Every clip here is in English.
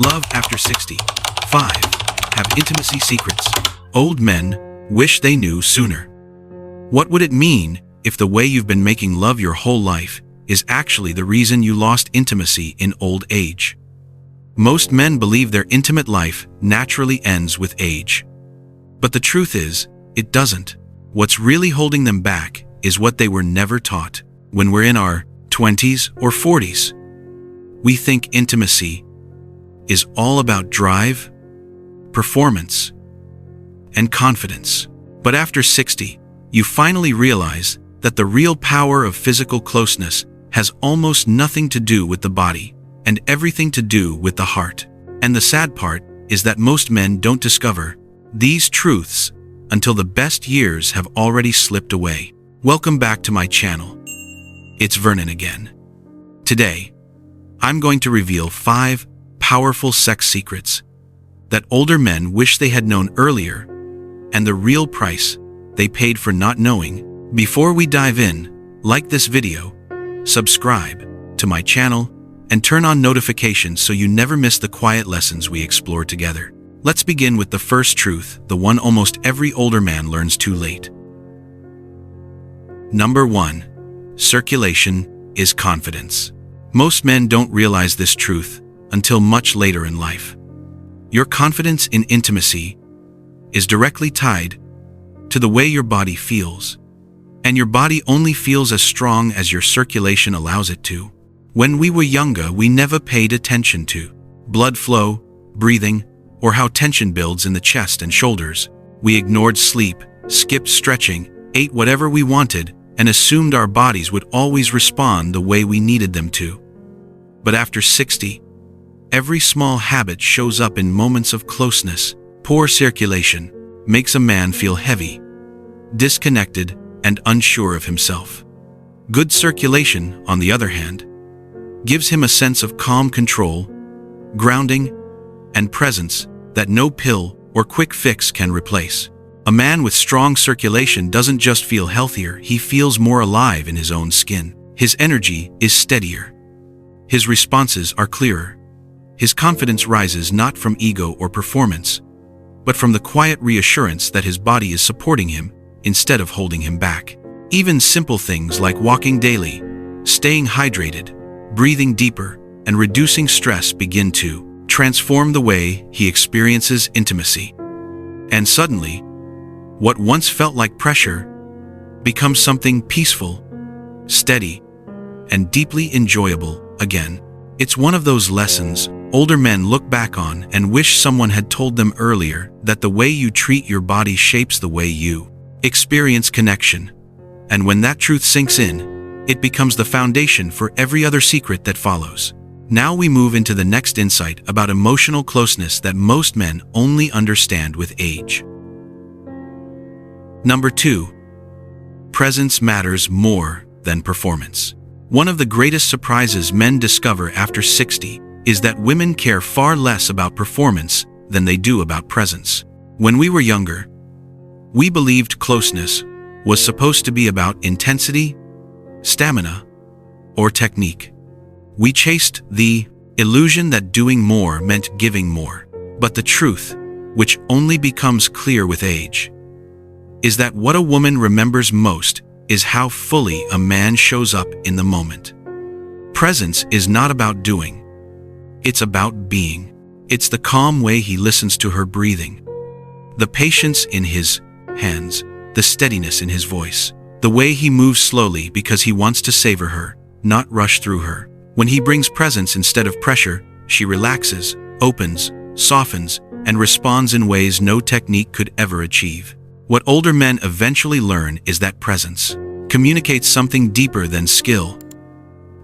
Love after 60. 5. Have intimacy secrets. Old men wish they knew sooner. What would it mean if the way you've been making love your whole life is actually the reason you lost intimacy in old age? Most men believe their intimate life naturally ends with age. But the truth is, it doesn't. What's really holding them back is what they were never taught. When we're in our 20s or 40s, we think intimacy is all about drive, performance, and confidence. But after 60, you finally realize that the real power of physical closeness has almost nothing to do with the body and everything to do with the heart. And the sad part is that most men don't discover these truths until the best years have already slipped away. Welcome back to my channel. It's Vernon again. Today, I'm going to reveal 5 powerful sex secrets that older men wish they had known earlier, and the real price they paid for not knowing. Before we dive in, like this video, subscribe to my channel, and turn on notifications so you never miss the quiet lessons we explore together. Let's begin with the first truth, the one almost every older man learns too late. Number 1. Circulation is confidence. Most men don't realize this truth until much later in life. Your confidence in intimacy is directly tied to the way your body feels, and your body only feels as strong as your circulation allows it to. When we were younger, we never paid attention to blood flow, breathing, or how tension builds in the chest and shoulders. We ignored sleep, skipped stretching, ate whatever we wanted, and assumed our bodies would always respond the way we needed them to. But after 60, every small habit shows up in moments of closeness. Poor circulation makes a man feel heavy, disconnected, and unsure of himself. Good circulation, on the other hand, gives him a sense of calm control, grounding, and presence that no pill or quick fix can replace. A man with strong circulation doesn't just feel healthier, he feels more alive in his own skin. His energy is steadier. His responses are clearer. His confidence rises not from ego or performance, but from the quiet reassurance that his body is supporting him instead of holding him back. Even simple things like walking daily, staying hydrated, breathing deeper, and reducing stress begin to transform the way he experiences intimacy. And suddenly, what once felt like pressure becomes something peaceful, steady, and deeply enjoyable again. It's one of those lessons older men look back on and wish someone had told them earlier, that the way you treat your body shapes the way you experience connection. And when that truth sinks in, it becomes the foundation for every other secret that follows. Now we move into the next insight about emotional closeness that most men only understand with age. Number 2. Presence matters more than performance. One of the greatest surprises men discover after 60 is that women care far less about performance than they do about presence. When we were younger, we believed closeness was supposed to be about intensity, stamina, or technique. We chased the illusion that doing more meant giving more. But the truth, which only becomes clear with age, is that what a woman remembers most is how fully a man shows up in the moment. Presence is not about doing. It's about being. It's the calm way he listens to her breathing, the patience in his hands, the steadiness in his voice, the way he moves slowly because he wants to savor her, not rush through her. When he brings presence instead of pressure, she relaxes, opens, softens, and responds in ways no technique could ever achieve. What older men eventually learn is that presence communicates something deeper than skill.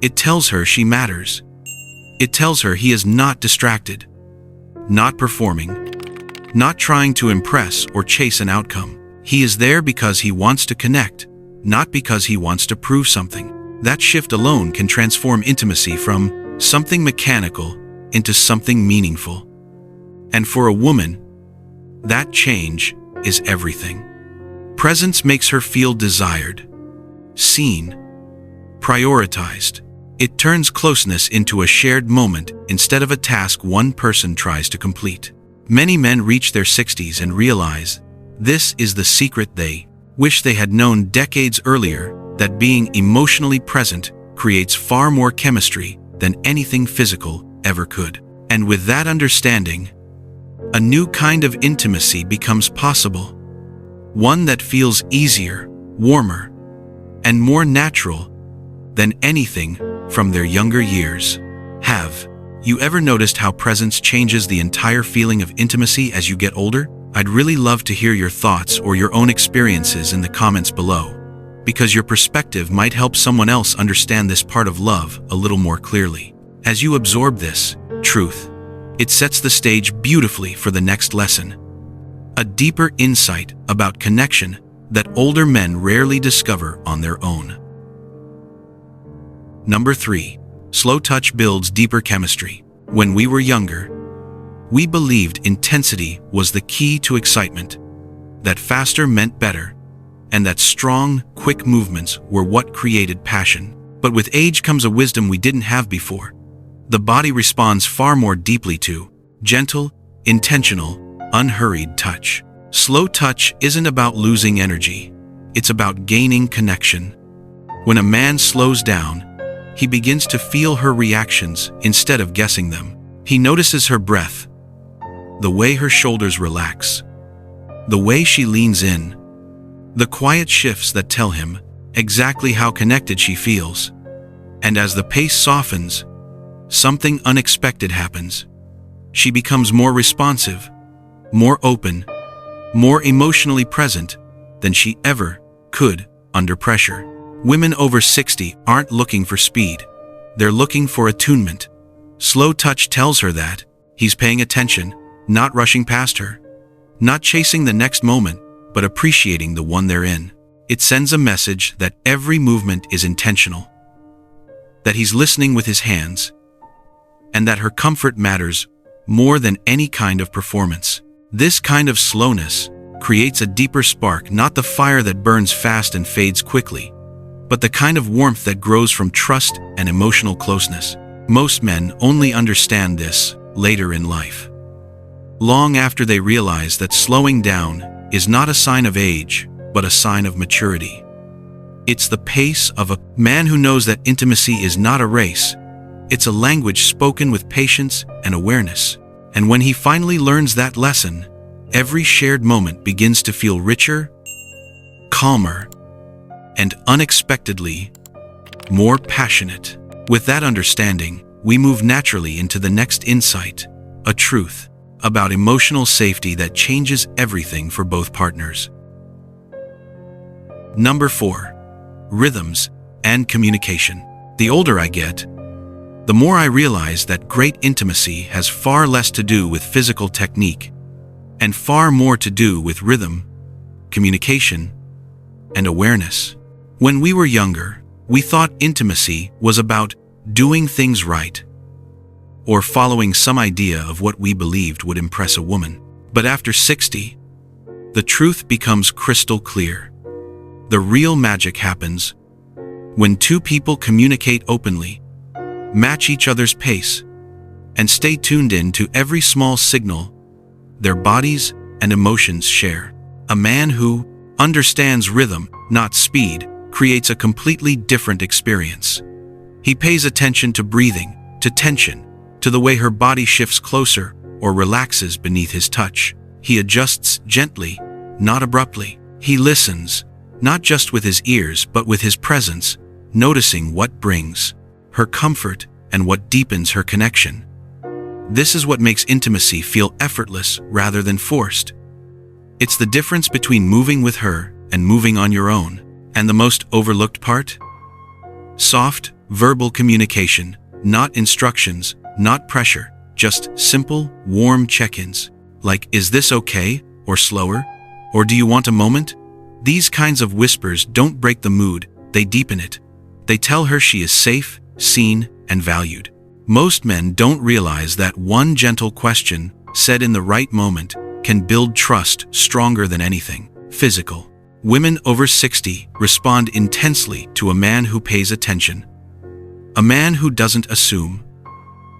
It tells her she matters. It tells her he is not distracted, not performing, not trying to impress or chase an outcome. He is there because he wants to connect, not because he wants to prove something. That shift alone can transform intimacy from something mechanical into something meaningful. And for a woman, that change is everything. Presence makes her feel desired, seen, prioritized. It turns closeness into a shared moment instead of a task one person tries to complete. Many men reach their 60s and realize this is the secret they wish they had known decades earlier, that being emotionally present creates far more chemistry than anything physical ever could. And with that understanding, a new kind of intimacy becomes possible. One that feels easier, warmer, and more natural than anything from their younger years. Have you ever noticed how presence changes the entire feeling of intimacy as you get older? I'd really love to hear your thoughts or your own experiences in the comments below, because your perspective might help someone else understand this part of love a little more clearly. As you absorb this truth, it sets the stage beautifully for the next lesson. A deeper insight about connection that older men rarely discover on their own. Number 3. Slow touch builds deeper chemistry. When we were younger, we believed intensity was the key to excitement, that faster meant better, and that strong, quick movements were what created passion. But with age comes a wisdom we didn't have before. The body responds far more deeply to gentle, intentional, unhurried touch. Slow touch isn't about losing energy. It's about gaining connection. When a man slows down, he begins to feel her reactions instead of guessing them. He notices her breath, the way her shoulders relax, the way she leans in, the quiet shifts that tell him exactly how connected she feels. And as the pace softens, something unexpected happens. She becomes more responsive, more open, more emotionally present than she ever could under pressure. Women over 60 aren't looking for speed. They're looking for attunement. Slow touch tells her that he's paying attention, not rushing past her, not chasing the next moment, but appreciating the one they're in. It sends a message that every movement is intentional, that he's listening with his hands, and that her comfort matters more than any kind of performance. This kind of slowness creates a deeper spark, not the fire that burns fast and fades quickly, but the kind of warmth that grows from trust and emotional closeness. Most men only understand this later in life, long after they realize that slowing down is not a sign of age, but a sign of maturity. It's the pace of a man who knows that intimacy is not a race. It's a language spoken with patience and awareness. And when he finally learns that lesson, every shared moment begins to feel richer, calmer, and unexpectedly more passionate. With that understanding, we move naturally into the next insight, a truth about emotional safety that changes everything for both partners. Number 4. Rhythms and communication. The older I get, the more I realize that great intimacy has far less to do with physical technique and far more to do with rhythm, communication, and awareness. When we were younger, we thought intimacy was about doing things right or following some idea of what we believed would impress a woman. But after 60, the truth becomes crystal clear. The real magic happens when two people communicate openly, match each other's pace, and stay tuned in to every small signal their bodies and emotions share. A man who understands rhythm, not speed, creates a completely different experience. He pays attention to breathing, to tension, to the way her body shifts closer or relaxes beneath his touch. He adjusts gently, not abruptly. He listens, not just with his ears but with his presence, noticing what brings her comfort and what deepens her connection. This is what makes intimacy feel effortless rather than forced. It's the difference between moving with her and moving on your own. And the most overlooked part? Soft, verbal communication, not instructions, not pressure, just simple, warm check-ins. Like, is this okay? Or slower? Or do you want a moment? These kinds of whispers don't break the mood, they deepen it. They tell her she is safe, seen, and valued. Most men don't realize that one gentle question, said in the right moment, can build trust stronger than anything physical. Women over 60 respond intensely to a man who pays attention. A man who doesn't assume.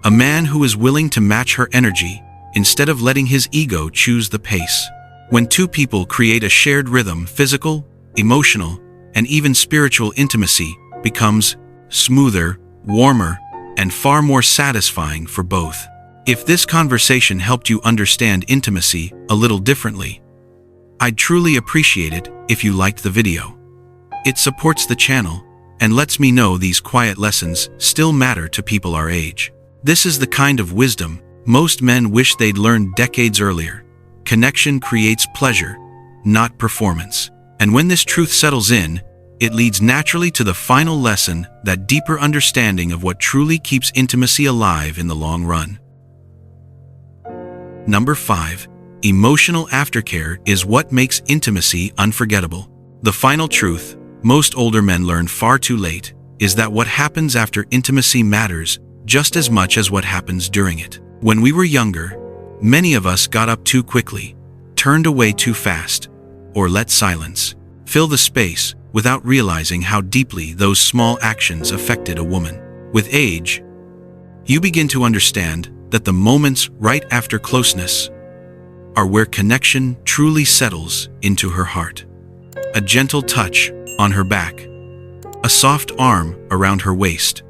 A man who is willing to match her energy instead of letting his ego choose the pace. When two people create a shared rhythm, physical, emotional, and even spiritual intimacy becomes smoother, warmer, and far more satisfying for both. If this conversation helped you understand intimacy a little differently, I'd truly appreciate it if you liked the video. It supports the channel and lets me know these quiet lessons still matter to people our age. This is the kind of wisdom most men wish they'd learned decades earlier. Connection creates pleasure, not performance. And when this truth settles in, it leads naturally to the final lesson, that deeper understanding of what truly keeps intimacy alive in the long run. Number 5. Emotional aftercare is what makes intimacy unforgettable. The final truth most older men learn far too late is that what happens after intimacy matters just as much as what happens during it. When we were younger, many of us got up too quickly, turned away too fast, or let silence fill the space without realizing how deeply those small actions affected a woman. With age, you begin to understand that the moments right after closeness are where connection truly settles into her heart. A gentle touch on her back, a soft arm around her waist,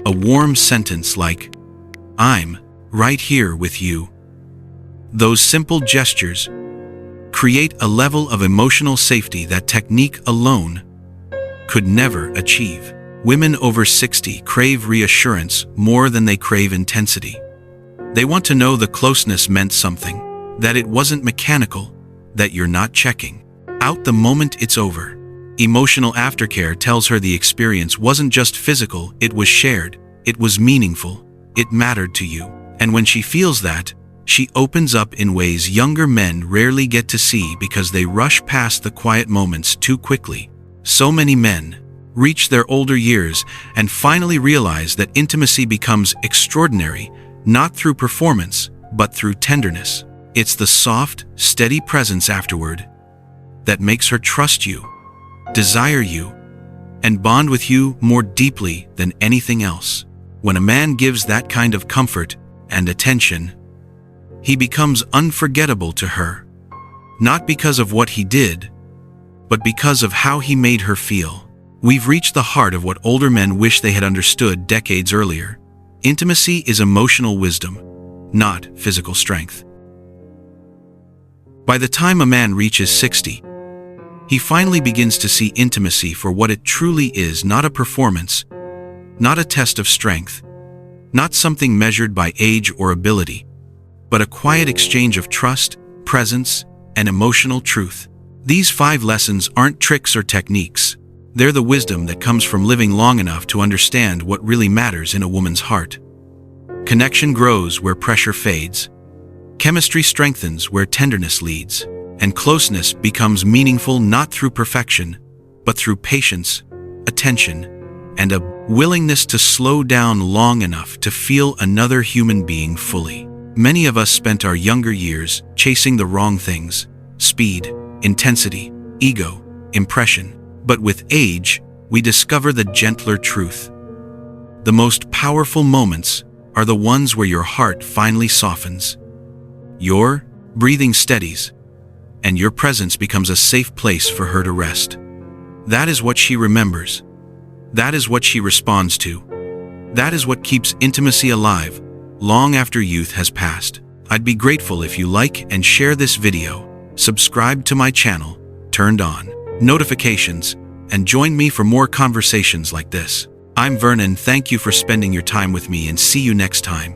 a warm sentence like, "I'm right here with you." Those simple gestures create a level of emotional safety that technique alone could never achieve. Women over 60 crave reassurance more than they crave intensity. They want to know the closeness meant something, that it wasn't mechanical, that you're not checking out the moment it's over. Emotional aftercare tells her the experience wasn't just physical, it was shared, it was meaningful, it mattered to you. And when she feels that, she opens up in ways younger men rarely get to see because they rush past the quiet moments too quickly. So many men reach their older years and finally realize that intimacy becomes extraordinary, not through performance, but through tenderness. It's the soft, steady presence afterward that makes her trust you, desire you, and bond with you more deeply than anything else. When a man gives that kind of comfort and attention, he becomes unforgettable to her, not because of what he did, but because of how he made her feel. We've reached the heart of what older men wish they had understood decades earlier. Intimacy is emotional wisdom, not physical strength. By the time a man reaches 60, he finally begins to see intimacy for what it truly is, not a performance, not a test of strength, not something measured by age or ability, but a quiet exchange of trust, presence, and emotional truth. These 5 lessons aren't tricks or techniques. They're the wisdom that comes from living long enough to understand what really matters in a woman's heart. Connection grows where pressure fades. Chemistry strengthens where tenderness leads. And closeness becomes meaningful not through perfection, but through patience, attention, and a willingness to slow down long enough to feel another human being fully. Many of us spent our younger years chasing the wrong things: speed, intensity, ego, impression. But with age, we discover the gentler truth. The most powerful moments are the ones where your heart finally softens. Your breathing steadies, and your presence becomes a safe place for her to rest. That is what she remembers. That is what she responds to. That is what keeps intimacy alive long after youth has passed. I'd be grateful if you like and share this video, subscribe to my channel, turned on notifications, and join me for more conversations like this. I'm Vernon. Thank you for spending your time with me, and see you next time.